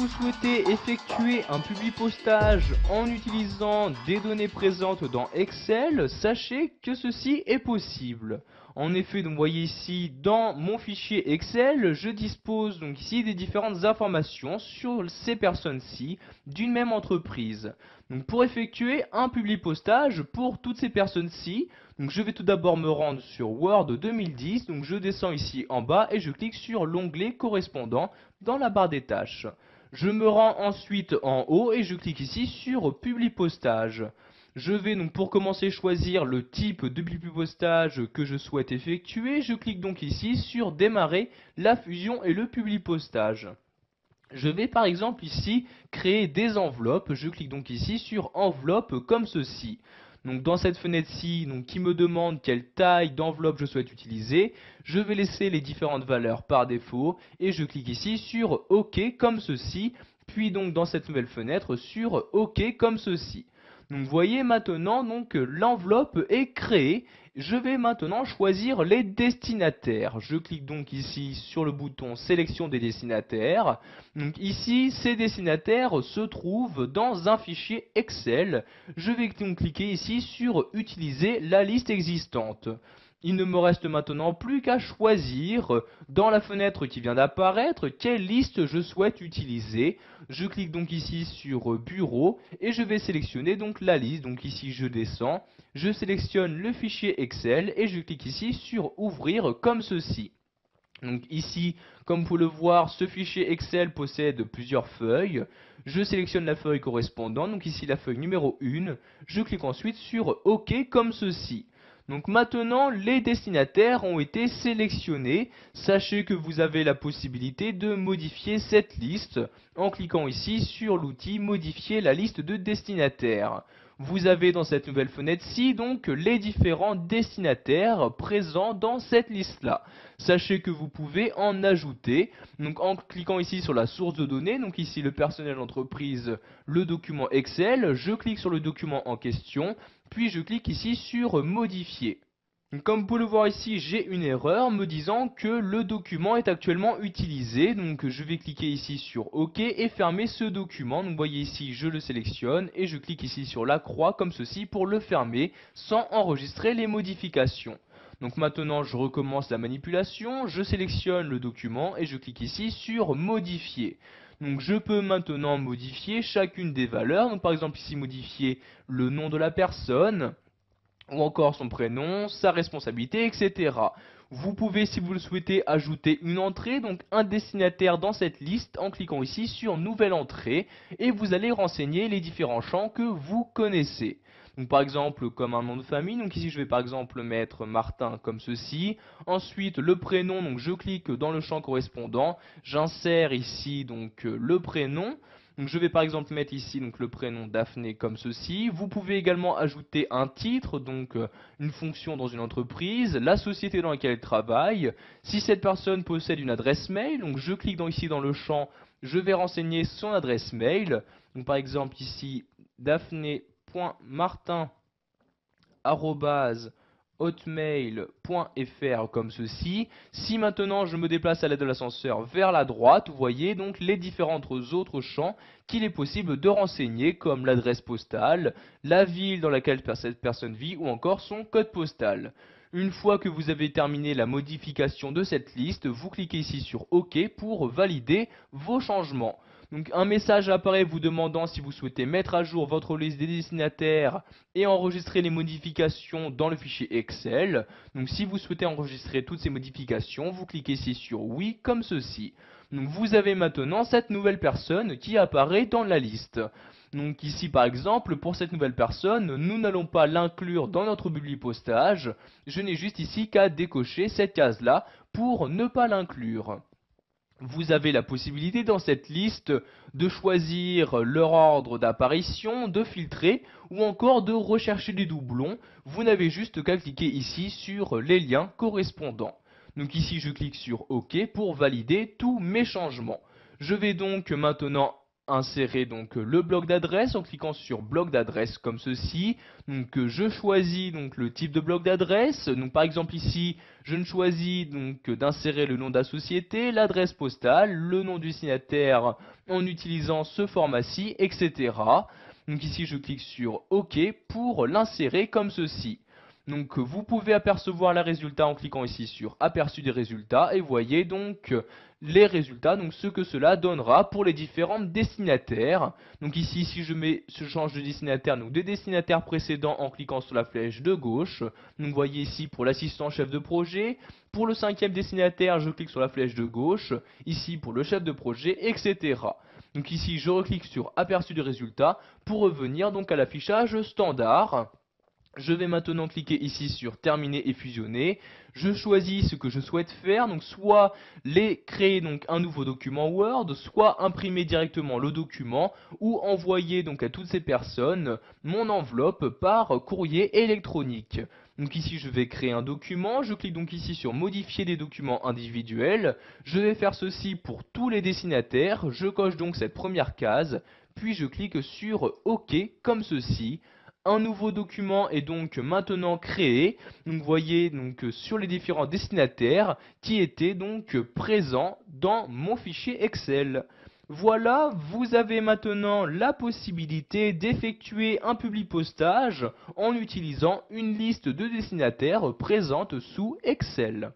vous souhaitez effectuer un publipostage en utilisant des données présentes dans Excel, sachez que ceci est possible. En effet, donc vous voyez ici dans mon fichier Excel, je dispose donc ici des différentes informations sur ces personnes-ci d'une même entreprise. Donc pour effectuer un publipostage pour toutes ces personnes-ci, donc je vais tout d'abord me rendre sur Word 2010, donc je descends ici en bas et je clique sur l'onglet correspondant dans la barre des tâches. Je me rends ensuite en haut et je clique ici sur Publipostage. Je vais donc pour commencer choisir le type de publipostage que je souhaite effectuer. Je clique donc ici sur Démarrer la fusion et le publipostage. Je vais par exemple ici créer des enveloppes. Je clique donc ici sur Enveloppe comme ceci. Donc dans cette fenêtre-ci, qui me demande quelle taille d'enveloppe je souhaite utiliser, je vais laisser les différentes valeurs par défaut et je clique ici sur OK comme ceci, puis donc dans cette nouvelle fenêtre sur OK comme ceci. Donc vous voyez maintenant l'enveloppe est créée. Je vais maintenant choisir les destinataires. Je clique donc ici sur le bouton sélection des destinataires. Donc ici, ces destinataires se trouvent dans un fichier Excel. Je vais donc cliquer ici sur utiliser la liste existante. Il ne me reste maintenant plus qu'à choisir dans la fenêtre qui vient d'apparaître quelle liste je souhaite utiliser. Je clique donc ici sur bureau et je vais sélectionner donc la liste. Donc ici je descends, je sélectionne le fichier Excel et je clique ici sur ouvrir comme ceci. Donc ici, comme vous pouvez le voir, ce fichier Excel possède plusieurs feuilles. Je sélectionne la feuille correspondante, donc ici la feuille numéro 1. Je clique ensuite sur OK comme ceci. Donc maintenant, les destinataires ont été sélectionnés. Sachez que vous avez la possibilité de modifier cette liste en cliquant ici sur l'outil Modifier la liste de destinataires. Vous avez dans cette nouvelle fenêtre-ci donc les différents destinataires présents dans cette liste-là. Sachez que vous pouvez en ajouter, donc en cliquant ici sur la source de données, donc ici le personnel d'entreprise, le document Excel, je clique sur le document en question, puis je clique ici sur modifier. Comme vous pouvez le voir ici, j'ai une erreur me disant que le document est actuellement utilisé. Donc je vais cliquer ici sur OK et fermer ce document. Donc vous voyez ici, je le sélectionne et je clique ici sur la croix comme ceci pour le fermer sans enregistrer les modifications. Donc maintenant je recommence la manipulation, je sélectionne le document et je clique ici sur modifier. Donc je peux maintenant modifier chacune des valeurs. Donc par exemple ici modifier le nom de la personne, ou encore son prénom, sa responsabilité, etc. Vous pouvez, si vous le souhaitez, ajouter une entrée, donc un destinataire dans cette liste, en cliquant ici sur Nouvelle entrée, et vous allez renseigner les différents champs que vous connaissez. Donc par exemple, comme un nom de famille, donc ici je vais par exemple mettre Martin comme ceci. Ensuite, le prénom, donc je clique dans le champ correspondant, j'insère ici donc le prénom. Donc je vais par exemple mettre ici donc le prénom Daphné comme ceci. Vous pouvez également ajouter un titre, donc une fonction dans une entreprise, la société dans laquelle elle travaille. Si cette personne possède une adresse mail, donc je clique ici dans le champ, je vais renseigner son adresse mail. Donc par exemple ici daphné.martin@hotmail.fr comme ceci. Si maintenant je me déplace à l'aide de l'ascenseur vers la droite, vous voyez donc les différents autres champs qu'il est possible de renseigner comme l'adresse postale, la ville dans laquelle cette personne vit ou encore son code postal. Une fois que vous avez terminé la modification de cette liste, vous cliquez ici sur OK pour valider vos changements. Donc un message apparaît vous demandant si vous souhaitez mettre à jour votre liste des destinataires et enregistrer les modifications dans le fichier Excel. Donc si vous souhaitez enregistrer toutes ces modifications, vous cliquez ici sur oui comme ceci. Donc vous avez maintenant cette nouvelle personne qui apparaît dans la liste. Donc ici par exemple, pour cette nouvelle personne, nous n'allons pas l'inclure dans notre publipostage. Je n'ai juste ici qu'à décocher cette case-là pour ne pas l'inclure. Vous avez la possibilité dans cette liste de choisir leur ordre d'apparition, de filtrer ou encore de rechercher des doublons. Vous n'avez juste qu'à cliquer ici sur les liens correspondants. Donc ici je clique sur OK pour valider tous mes changements. Je vais donc maintenant insérer donc le bloc d'adresse en cliquant sur bloc d'adresse comme ceci. Donc je choisis donc le type de bloc d'adresse. Donc par exemple ici, je ne choisis donc d'insérer le nom de la société, l'adresse postale, le nom du destinataire en utilisant ce format-ci, etc. Donc ici je clique sur OK pour l'insérer comme ceci. Donc vous pouvez apercevoir les résultats en cliquant ici sur aperçu des résultats et voyez donc les résultats, donc ce que cela donnera pour les différents destinataires. Donc ici si je change de destinataire, donc des destinataires précédents en cliquant sur la flèche de gauche. Donc voyez ici pour l'assistant chef de projet, pour le 5e destinataire je clique sur la flèche de gauche, ici pour le chef de projet, etc. Donc ici je reclique sur aperçu des résultats pour revenir donc à l'affichage standard. Je vais maintenant cliquer ici sur terminer et fusionner. Je choisis ce que je souhaite faire, donc soit créer donc un nouveau document Word, soit imprimer directement le document ou envoyer donc à toutes ces personnes mon enveloppe par courrier électronique. Donc ici je vais créer un document, je clique donc ici sur modifier des documents individuels. Je vais faire ceci pour tous les destinataires, je coche donc cette première case, puis je clique sur OK comme ceci. Un nouveau document est donc maintenant créé. Donc vous voyez donc sur les différents destinataires qui étaient donc présents dans mon fichier Excel. Voilà, vous avez maintenant la possibilité d'effectuer un publipostage en utilisant une liste de destinataires présente sous Excel.